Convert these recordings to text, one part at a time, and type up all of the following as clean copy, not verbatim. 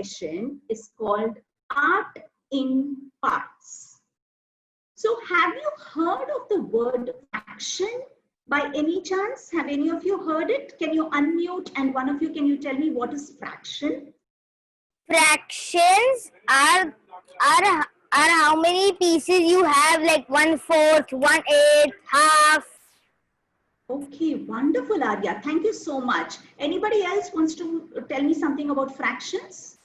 session is called Art in Parts. So have you heard of the word fraction by any chance? Have any of you heard it? Can you unmute and one of you, can you tell me what is fraction? Fractions are how many pieces you have, like 1/4, 1/8, half. Okay, wonderful, Arya. Thank you so much. Anybody else wants to tell me something about fractions?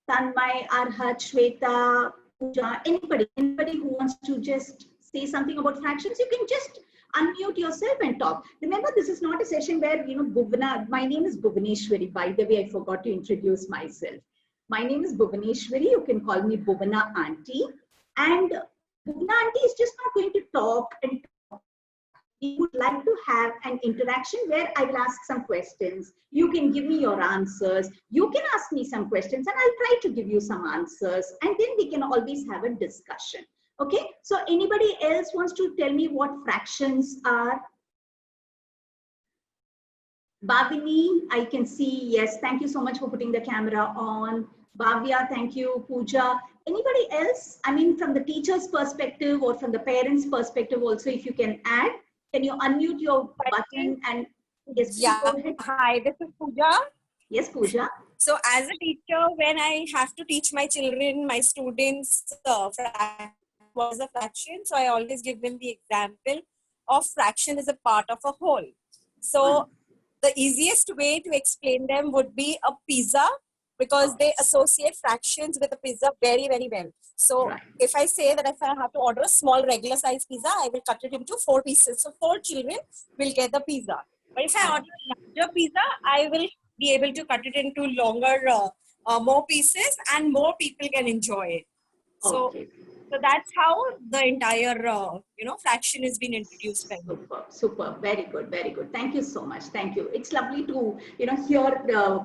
Tanmay, Arhat, Shweta, Pooja, anybody who wants to just say something about fractions, you can just unmute yourself and talk. Remember, this is not a session where, my name is Bhuvaneshwari. By the way, I forgot to introduce myself. My name is Bhuvaneshwari. You can call me Bhuvana Auntie. And Bhuvana Auntie is just not going to talk and talk. We would like to have an interaction where I will ask some questions. You can give me your answers. You can ask me some questions and I'll try to give you some answers. And then we can always have a discussion. Okay, so anybody else wants to tell me what fractions are? Bhavini, I can see, yes, thank you so much for putting the camera on. Bhavya, thank you. Pooja, anybody else? I mean, from the teacher's perspective or from the parents' perspective also, if you can add, can you unmute your button and yes, yeah, go ahead. Hi, this is Pooja. Yes, Pooja. So as a teacher, when I have to teach my children, my students, what is a fraction? So I always give them the example of fraction is a part of a whole. So the easiest way to explain them would be a pizza, because they associate fractions with a pizza very, very well. So if I say that if I have to order a small regular size pizza, I will cut it into 4 pieces. So 4 children will get the pizza. But if I order a larger pizza, I will be able to cut it into longer, more pieces, and more people can enjoy it. So, so that's how the entire, fraction has been introduced. Super, very good, very good. Thank you so much. Thank you. It's lovely to, hear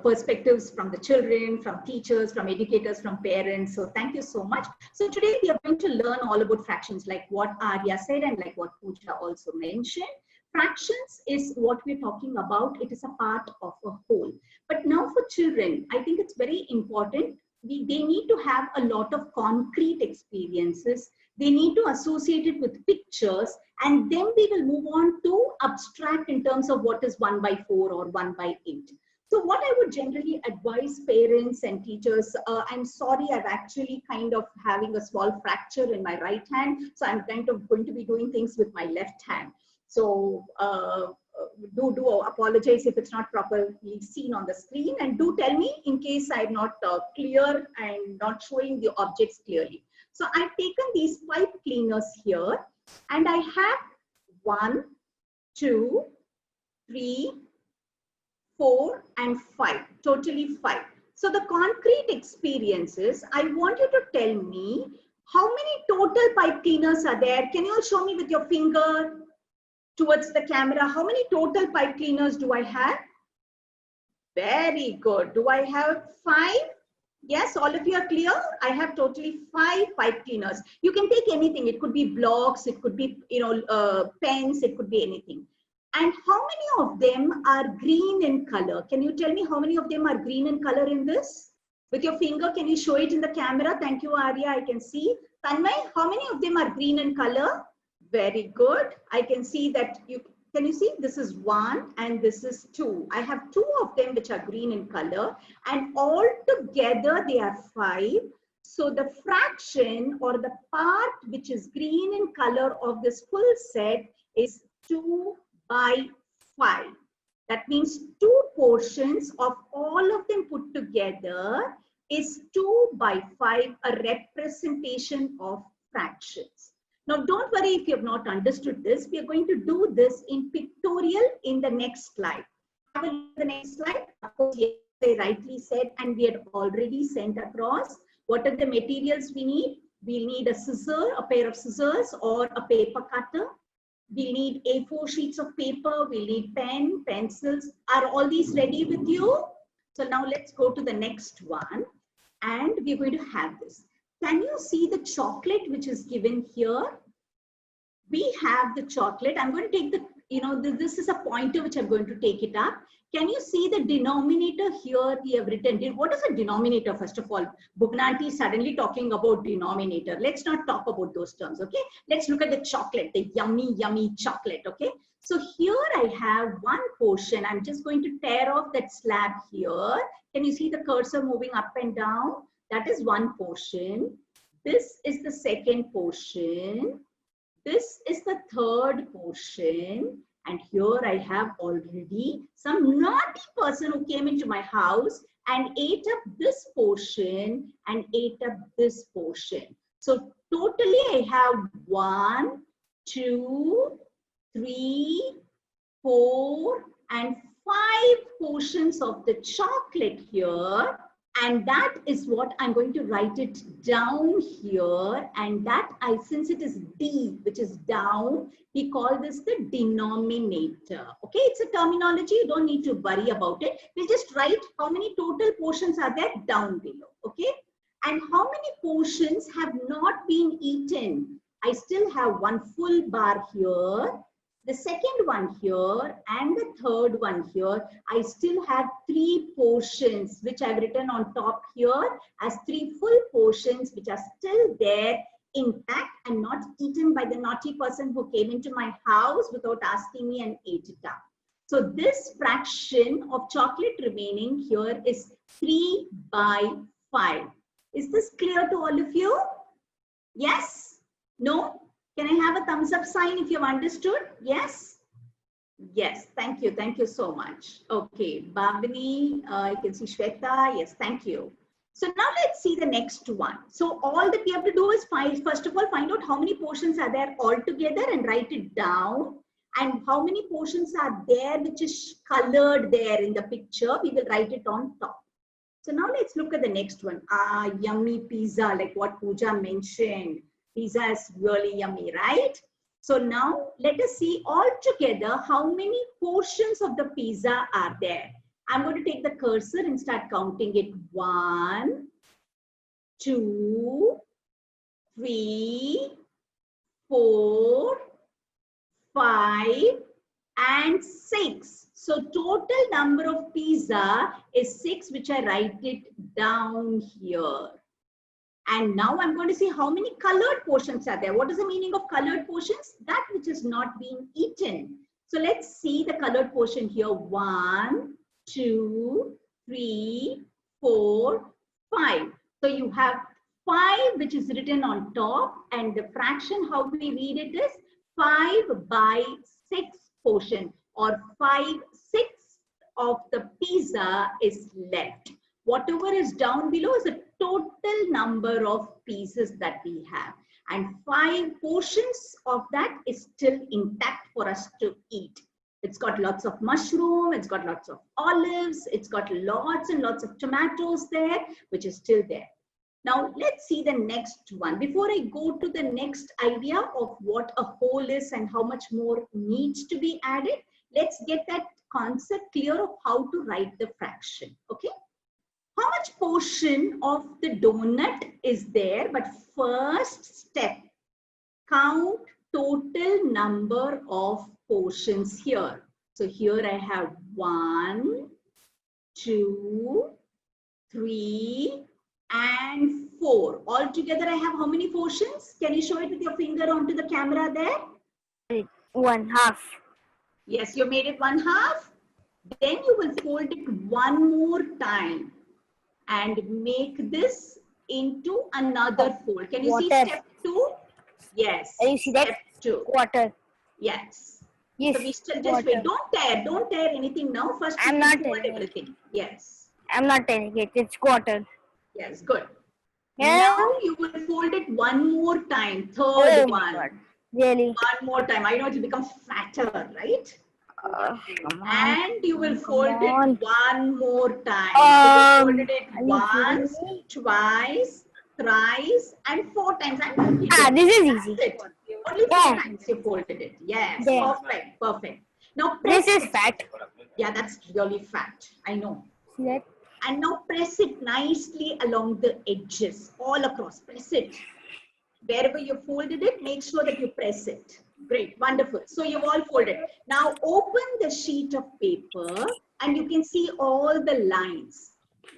perspectives from the children, from teachers, from educators, from parents. So thank you so much. So today we are going to learn all about fractions, like what Arya said and like what Pooja also mentioned. Fractions is what we're talking about. It is a part of a whole. But now for children, I think it's very important. They need to have a lot of concrete experiences. They need to associate it with pictures, and then we will move on to abstract in terms of what is 1/4 or 1/8. So what I would generally advise parents and teachers, I'm sorry, I'm actually kind of having a small fracture in my right hand. So I'm kind of going to be doing things with my left hand. So do apologize if it's not properly seen on the screen, and do tell me in case I'm not clear and not showing the objects clearly. So I've taken these pipe cleaners here, and I have 1, 2, 3, 4, and 5, totally 5. So the concrete experiences, I want you to tell me how many total pipe cleaners are there. Can you all show me with your finger towards the camera? How many total pipe cleaners do I have? Very good. Do I have 5? Yes, all of you are clear? I have totally 5 pipe cleaners. You can take anything. It could be blocks, it could be, pens, it could be anything. And how many of them are green in color? Can you tell me how many of them are green in color in this? With your finger, can you show it in the camera? Thank you, Arya. I can see. Tanmay, how many of them are green in color? Very good. I can see that can you see this is 1 and this is 2. I have 2 of them which are green in color, and all together they are 5. So the fraction or the part which is green in color of this full set is 2/5. That means 2 portions of all of them put together is 2/5, a representation of fractions. Now, don't worry if you have not understood this. We are going to do this in pictorial in the next slide. Have a look at the next slide. Of course, yes, they rightly said, and we had already sent across. What are the materials we need? We'll need a scissor, a pair of scissors, or a paper cutter. We'll need A4 sheets of paper. We'll need pen, pencils. Are all these ready with you? So now let's go to the next one. And we're going to have this. Can you see the chocolate which is given here? We have the chocolate. I'm going to take the, this is a pointer which I'm going to take it up. Can you see the denominator here we have written? What is a denominator, first of all? Bhugnanti is suddenly talking about denominator. Let's not talk about those terms, okay? Let's look at the chocolate, the yummy, yummy chocolate, okay? So here I have one portion. I'm just going to tear off that slab here. Can you see the cursor moving up and down? That is one portion. This is the second portion. This is the third portion. And here I have already some naughty person who came into my house and ate up this portion and ate up this portion. So totally I have 1, 2, 3, 4, and 5 portions of the chocolate here. And that is what I'm going to write it down here. And that since it is D, which is down, we call this the denominator. Okay, it's a terminology. You don't need to worry about it. We'll just write how many total portions are there down below. Okay, and how many portions have not been eaten. I still have one full bar here, the second one here, and the third one here. I still have 3 portions, which I've written on top here as 3 full portions, which are still there intact and not eaten by the naughty person who came into my house without asking me and ate it up. So this fraction of chocolate remaining here is 3 by 5. Is this clear to all of you? Yes? No? Can I have a thumbs up sign if you've understood? Yes? Yes, thank you. Thank you so much. Okay, Bhavini, you can see Shweta. Yes, thank you. So now let's see the next one. So all that we have to do is first of all, find out how many portions are there all together and write it down. And how many portions are there which is colored there in the picture. We will write it on top. So now let's look at the next one. Yummy pizza, like what Pooja mentioned. Pizza is really yummy, right? So now let us see all together how many portions of the pizza are there. I'm going to take the cursor and start counting it. 1, 2, 3, 4, 5, and 6. So total number of pizza is 6, which I write it down here. And now I'm going to see how many colored portions are there. What is the meaning of colored portions? That which is not being eaten. So let's see the colored portion here. 1, 2, 3, 4, 5. So you have 5 which is written on top, and the fraction how we read it is 5 by 6 portion, or 5/6 of the pizza is left. Whatever is down below is the total number of pieces that we have. And 5 portions of that is still intact for us to eat. It's got lots of mushroom, it's got lots of olives, it's got lots and lots of tomatoes there, which is still there. Now let's see the next one. Before I go to the next idea of what a whole is and how much more needs to be added, let's get that concept clear of how to write the fraction, okay? How much portion of the donut is there? But first step, count total number of portions here. So here I have 1, 2, 3, and 4. Altogether I have how many portions? Can you show it with your finger onto the camera there? 1/2. Yes, you made it 1/2. Then you will fold it one more time and make this into another fold. Can you see step 2? Yes. Can you see that? Step 2. Quarter. Yes. Yes. So we still just wait. Don't tear anything now. First, I'm not fold tearing everything. Yes. I'm not telling it. It's quarter. Yes, good. Yeah. Now you will fold it one more time. Oh Third my one. God. Really? One more time. I know it will become fatter, right? Come on. And you will fold on. it one more time. So you folded it are you once, kidding me? twice, thrice, and 4 times. This is easy. That's it. Only 4 Yeah. times you folded it. Yes, Yeah. perfect, perfect. Now press This is it. fat. Yeah, that's really fat. I know. See that? And now press it nicely along the edges, all across. Press it. Wherever you folded it, make sure that you press it. Great, wonderful. So you've all folded. Now open the sheet of paper and you can see all the lines.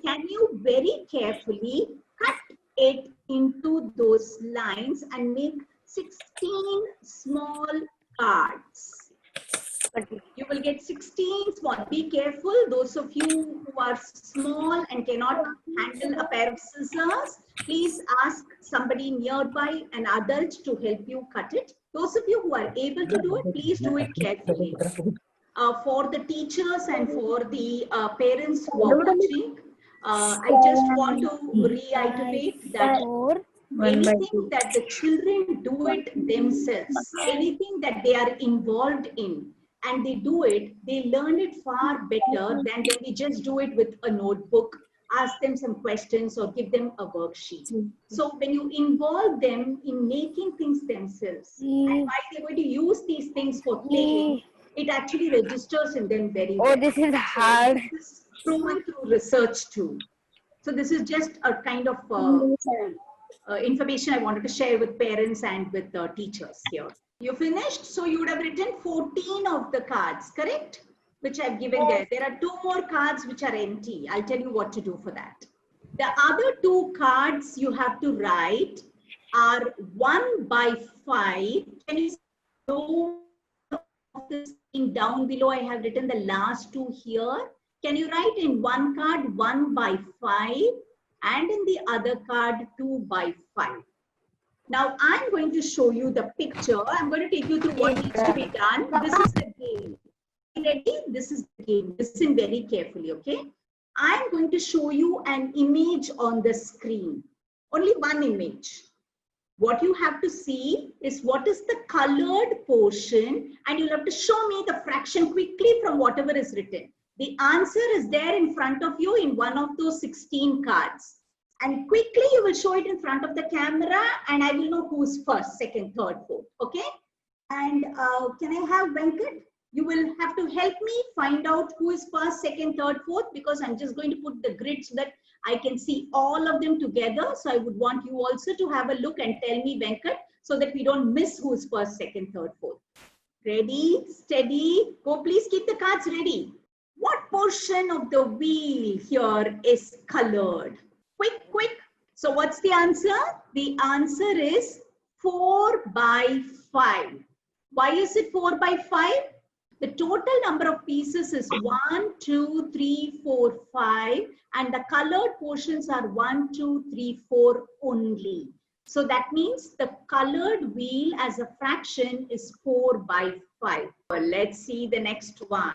Can you very carefully cut it into those lines and make 16 small cards? You will get 16 small. Be careful, those of you who are small and cannot handle a pair of scissors, please ask somebody nearby, an adult, to help you cut it. Those of you who are able to do it, please do it carefully. For the teachers and for the parents who are watching, I just want to reiterate that anything that the children do it themselves, anything that they are involved in, and they do it, they learn it far better than when we just do it with a notebook, ask them some questions or give them a worksheet. So when you involve them in making things themselves, and while they're going to use these things for playing, it actually registers in them very well. Oh, this is hard. So this is proven through research too. So this is just a kind of information I wanted to share with parents and with teachers here. You finished? So you would have written 14 of the cards, correct? Which I've given there. There are 2 more cards which are empty. I'll tell you what to do for that. The other 2 cards you have to write are 1 by 5. Can you see down below? I have written the last 2 here. Can you write in one card 1 by 5 and in the other card 2 by 5? Now I'm going to show you the picture. I'm going to take you through what needs to be done. This is the game. Ready? This is the game. Listen very carefully, okay? I'm going to show you an image on the screen. Only one image. What you have to see is what is the colored portion, and you'll have to show me the fraction quickly from whatever is written. The answer is there in front of you in one of those 16 cards. And quickly you will show it in front of the camera, and I will know who's first, second, third, fourth. Okay? And can I have Venkat? You will have to help me find out who is first, second, third, fourth, because I'm just going to put the grid so that I can see all of them together. So I would want you also to have a look and tell me, Venkat, so that we don't miss who's first, second, third, fourth. Ready, steady, go. Please keep the cards ready. What portion of the wheel here is colored? Quick, quick. So what's the answer? The answer is 4 by 5. Why is it 4 by 5? The total number of pieces is 1, 2, 3, 4, 5. And the colored portions are 1, 2, 3, 4 only. So that means the colored wheel as a fraction is 4 by 5. Well, let's see the next one.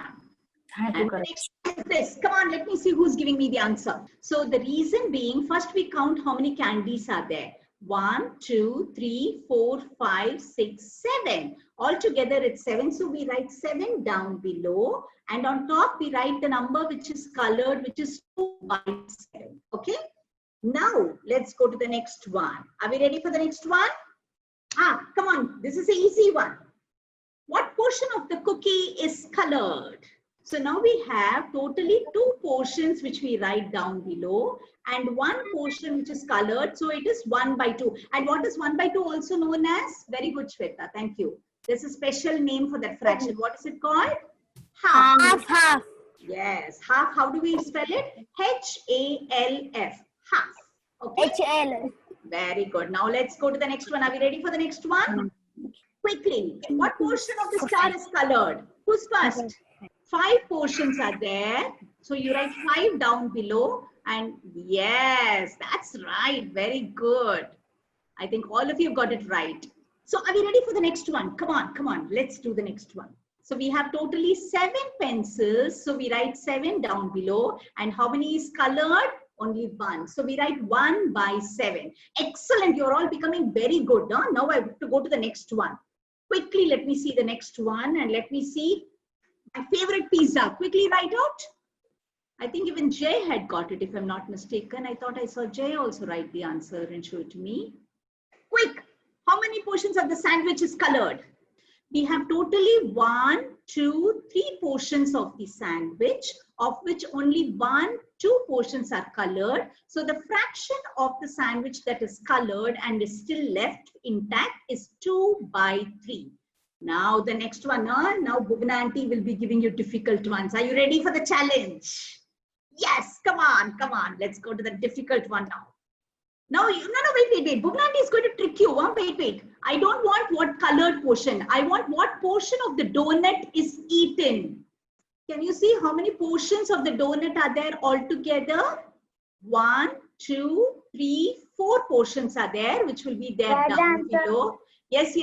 And the next is this. Come on, let me see who's giving me the answer. So the reason being, first we count how many candies are there. 1, 2, 3, 4, 5, 6, 7. Altogether it's 7. So we write 7 down below. And on top we write the number which is colored, which is 2 by 7. Okay. Now let's go to the next one. Are we ready for the next one? Come on. This is an easy one. What portion of the cookie is colored? So now we have totally 2 portions which we write down below and 1 portion which is colored. So it is 1 by 2. And what is 1 by 2 also known as? Very good, Shweta. Thank you. There's a special name for that fraction. What is it called? Half. Half, half. Yes. Half. How do we spell it? H-A-L-F. Half. Okay. H-L. Very good. Now let's go to the next one. Are we ready for the next one? Quickly. What portion of the star is colored? Who's first? 5 portions are there. So you write 5 down below. And yes, that's right. Very good. I think all of you got it right. So are we ready for the next one? Come on, come on. Let's do the next one. So we have totally 7 pencils. So we write 7 down below. And how many is colored? Only 1. So we write 1 by 7. Excellent. You're all becoming very good. Huh? Now I have to go to the next one. Quickly, let me see the next one. And let me see my favorite pizza. Quickly write out. I think even Jay had got it, if I'm not mistaken. I thought I saw Jay also write the answer and show it to me. Quick. How many portions of the sandwich is colored? We have totally 1, 2, 3 portions of the sandwich, of which only 1, 2 portions are colored. So the fraction of the sandwich that is colored and is still left intact is 2 by 3. Now the next one, now Bhuvna aunty will be giving you difficult ones. Are you ready for the challenge? Yes, come on, come on. Let's go to the difficult one now. No, wait. Bhuvna aunty is going to trick you. Wait. I don't want what colored portion. I want what portion of the donut is eaten. Can you see how many portions of the donut are there altogether? 1, 2, 3, 4 portions are there, which will be there down below. Yes.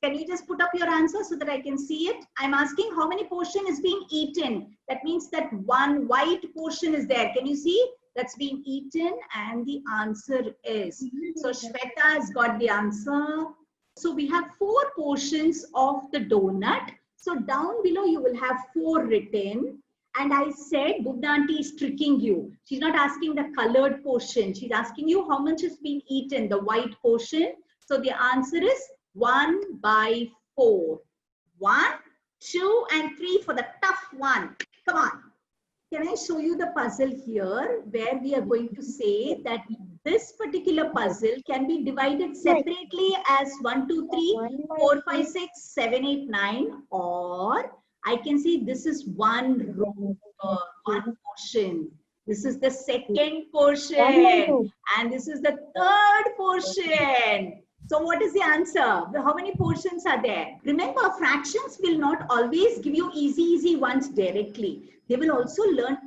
Can you just put up your answer so that I can see it? I'm asking how many portion is being eaten. That means that one white portion is there. Can you see? That's being eaten, and the answer is. So Shweta has got the answer. So we have 4 portions of the donut. So down below you will have 4 written. And I said, Bhuvna aunty is tricking you. She's not asking the colored portion. She's asking you how much is being eaten, the white portion. So the answer is 1/4. 1, 2, and 3 for the tough one. Come on. Can I show you the puzzle here where we are going to say that this particular puzzle can be divided separately as 1, 2, 3, 4, 5, 6, 7, 8, 9, or I can see this is one row, one portion. This is the second portion, and this is the third portion. So what is the answer? How many portions are there? Remember, fractions will not always give you easy ones directly. They will also learn,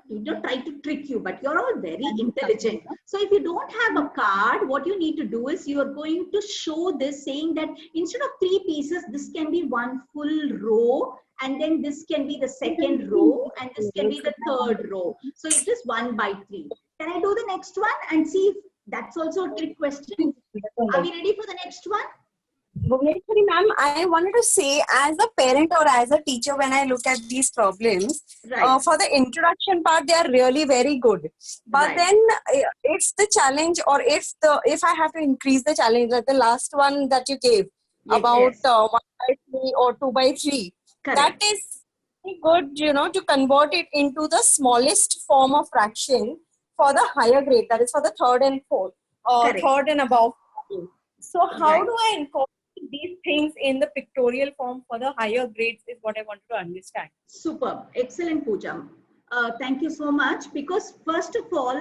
try to trick you, but you're all very intelligent. So if you don't have a card, what you need to do is you are going to show this saying that instead of 3 pieces, this can be one full row, and then this can be the second row, and this can be the third row. So it is 1/3. Can I do the next one and see if that's also a trick question? Are we ready for the next one? Bhuvneshwari ma'am, I wanted to say, as a parent or as a teacher, when I look at these problems, Right. for the introduction part, they are really very good. But Right. then it's the challenge, or if I have to increase the challenge, like the last one that you gave about Yes. 1/3 or 2/3, Correct. that is good, to convert it into the smallest form of fraction for the higher grade, that is for the third and fourth, Correct. third and above. So how Right. do I incorporate these things in the pictorial form for the higher grades is what I want to understand. Superb. Excellent, Pooja. Thank you so much. Because first of all,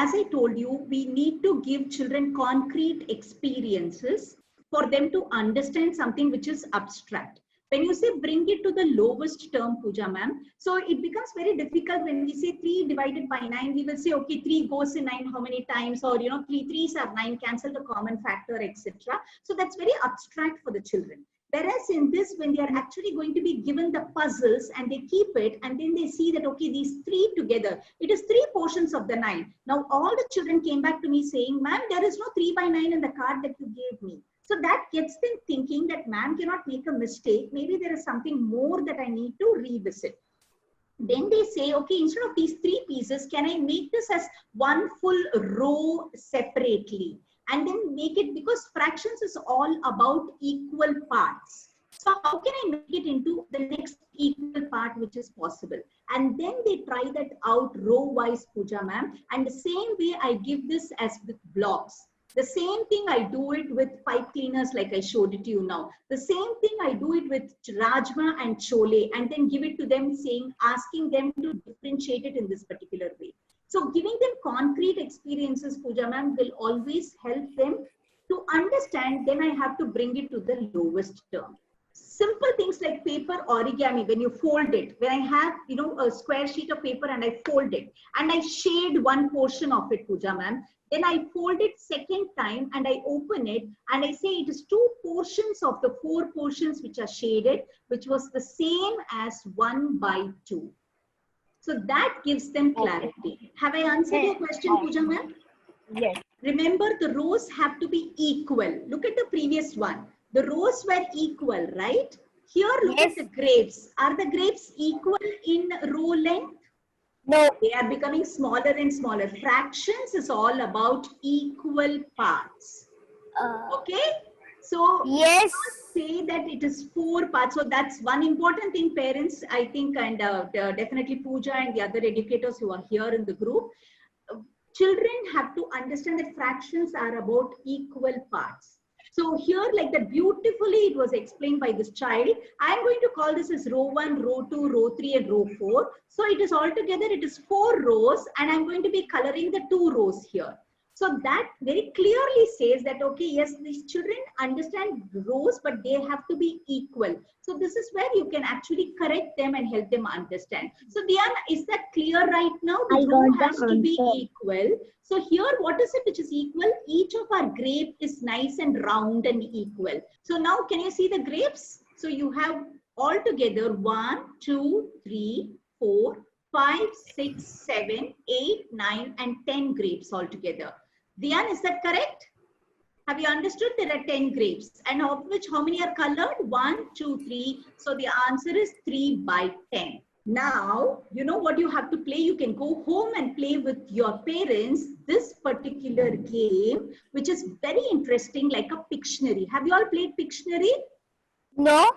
as I told you, we need to give children concrete experiences for them to understand something which is abstract. When you say bring it to the lowest term, Pooja ma'am, so it becomes very difficult when we say 3 divided by 9, we will say, okay, 3 goes in 9 how many times, or 3 3s are 9, cancel the common factor, etc. So that's very abstract for the children. Whereas in this, when they are actually going to be given the puzzles and they keep it, and then they see that, okay, these 3 together, it is 3 portions of the 9. Now, all the children came back to me saying, ma'am, there is no 3/9 in the card that you gave me. So that gets them thinking that ma'am cannot make a mistake. Maybe there is something more that I need to revisit. Then they say, okay, instead of these 3 pieces, can I make this as one full row separately? And then make it, because fractions is all about equal parts. So how can I make it into the next equal part which is possible? And then they try that out row-wise, Pooja ma'am. And the same way I give this as with blocks. The same thing I do it with pipe cleaners like I showed it to you now. The same thing I do it with Rajma and Chole, and then give it to them saying, asking them to differentiate it in this particular way. So giving them concrete experiences, Pooja ma'am, will always help them to understand. Then I have to bring it to the lowest term. Simple things like paper origami, when you fold it, when I have, a square sheet of paper and I fold it and I shade one portion of it, Pooja ma'am, then I fold it second time and I open it and I say it is 2 portions of the 4 portions which are shaded, which was the same as 1/2. So that gives them clarity. Have I answered your question, Pooja ma'am? Yes. Remember, the rows have to be equal. Look at the previous one. The rows were equal, right? Here, look at the grapes. Are the grapes equal in row length? No. They are becoming smaller and smaller. Fractions is all about equal parts. Okay? So, Yes. say that it is 4 parts. So that's one important thing, parents, I think, and definitely Pooja and the other educators who are here in the group. Children have to understand that fractions are about equal parts. So here, like that beautifully it was explained by this child. I am going to call this as row 1, row 2, row 3 and row 4. So it is altogether, it is 4 rows and I'm going to be coloring the 2 rows here. So that very clearly says that, okay, yes, these children understand rows, but they have to be equal. So this is where you can actually correct them and help them understand. So Diana, is that clear right now? The row has to be equal. So here, what is it which is equal? Each of our grape is nice and round and equal. So now can you see the grapes? So you have altogether 1, 2, 3, 4, 5, 6, 7, 8, 9 and 10 grapes altogether. Diane, is that correct? Have you understood? There are 10 grapes and of which how many are colored? 1, 2, 3. So the answer is 3 by 10. Now, you know what you have to play? You can go home and play with your parents this particular game, which is very interesting, like a Pictionary. Have you all played Pictionary? No.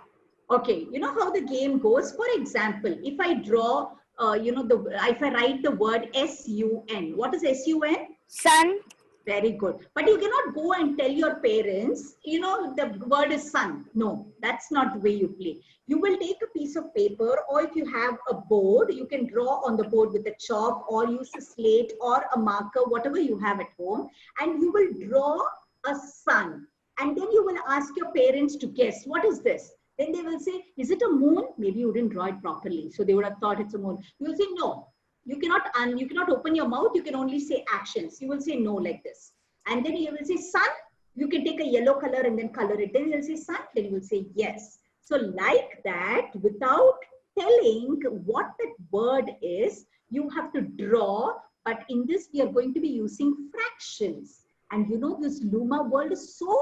Okay, you know how the game goes? For example, if I draw, if I write the word S-U-N, what is S-U-N? Sun. Very good. But you cannot go and tell your parents, you know, the word is sun. No, that's not the way you play. You will take a piece of paper, or if you have a board, you can draw on the board with a chalk or use a slate or a marker, whatever you have at home, and you will draw a sun. And then you will ask your parents to guess, what is this? Then they will say, is it a moon? Maybe you didn't draw it properly, so they would have thought it's a moon. You will say, no. You cannot open your mouth. You can only say actions. You will say no like this. And then you will say sun. You can take a yellow color and then color it. Then you will say sun. Then you will say yes. So like that, without telling what that word is, you have to draw. But in this, we are going to be using fractions. And you know, this Luma world is so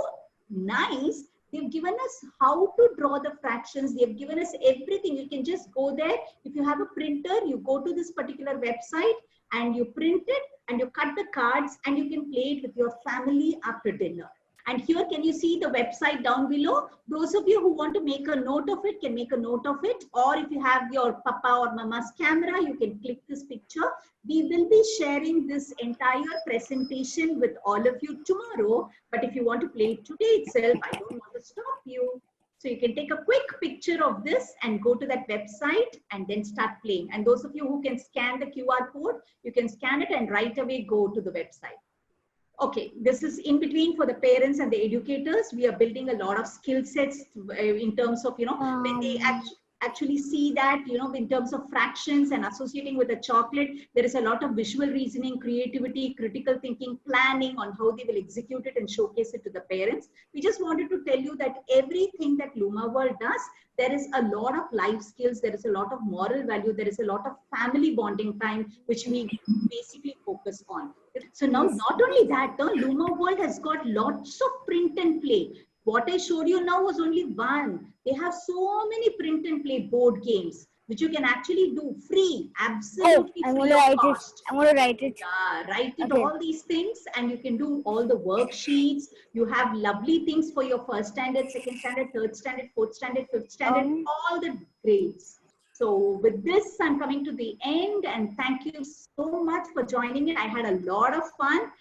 nice. They've given us how to draw the fractions. They've given us everything. You can just go there. If you have a printer, you go to this particular website and you print it and you cut the cards and you can play it with your family after dinner. And here, can you see the website down below? Those of you who want to make a note of it can make a note of it. Or if you have your papa or mama's camera, you can click this picture. We will be sharing this entire presentation with all of you tomorrow. But if you want to play it today itself, I don't want to stop you. So you can take a quick picture of this and go to that website and then start playing. And those of you who can scan the QR code, you can scan it and right away go to the website. Okay, this is in between for the parents and the educators. We are building a lot of skill sets in terms of, you know, when they actually see that, you know, in terms of fractions and associating with a chocolate, there is a lot of visual reasoning, creativity, critical thinking, planning on how they will execute it and showcase it to the parents. We just wanted to tell you that everything that Luma World does, there is a lot of life skills, there is a lot of moral value, there is a lot of family bonding time, which we basically focus on. So now, not only that, the Luma World has got lots of print and play. What I showed you now was only one. They have so many print and play board games, which you can actually do free, absolutely free of cost. I'm going to write it. Yeah, write it, all these things, and you can do all the worksheets. You have lovely things for your first standard, second standard, third standard, fourth standard, fifth standard, all the grades. So with this, I'm coming to the end, and thank you so much for joining in. I had a lot of fun.